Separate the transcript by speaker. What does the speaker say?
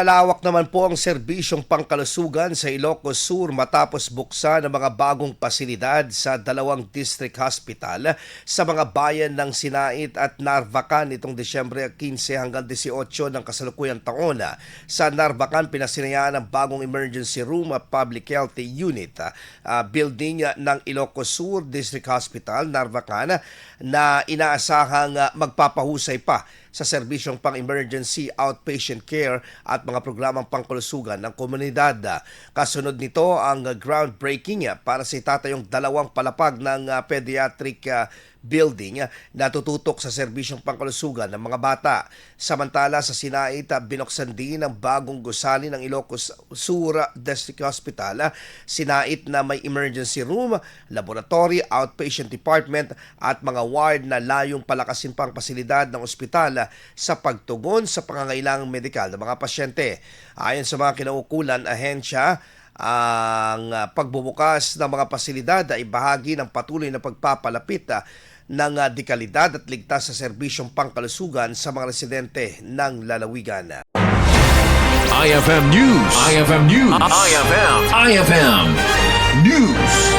Speaker 1: Malawak naman po ang serbisyong pangkalusugan sa Ilocos Sur matapos buksan ang mga bagong pasilidad sa dalawang district hospital sa mga bayan ng Sinait at Narvacan nitong Disyembre 15 hanggang 18 ng kasalukuyang taon. Sa Narvacan, pinasinayaan ang bagong emergency room at public health unit building ng Ilocos Sur District Hospital, Narvacan, na inaasahang magpapahusay pa sa serbisyong pang-emergency outpatient care at mga programang pangkalusugan ng komunidad. Kasunod nito ang groundbreaking para sa itatayong dalawang palapag ng pediatric building na tututok sa serbisyong pangkalusugan ng mga bata. Samantala sa Sinait, binuksan din ang bagong gusali ng Ilocos Sur District Hospital, Sinait na may emergency room, laboratory, outpatient department at mga ward na layong palakasin pang pasilidad ng ospital sa pagtugon sa pangangailangang medikal ng mga pasyente. Ayon sa mga kinaukulan ahensya, ang pagbubukas ng mga pasilidad ay bahagi ng patuloy na pagpapalapit ng dekalidad at ligtas sa serbisyong pangkalusugan sa mga residente ng lalawigan.
Speaker 2: IFM News. IFM News. IFM News.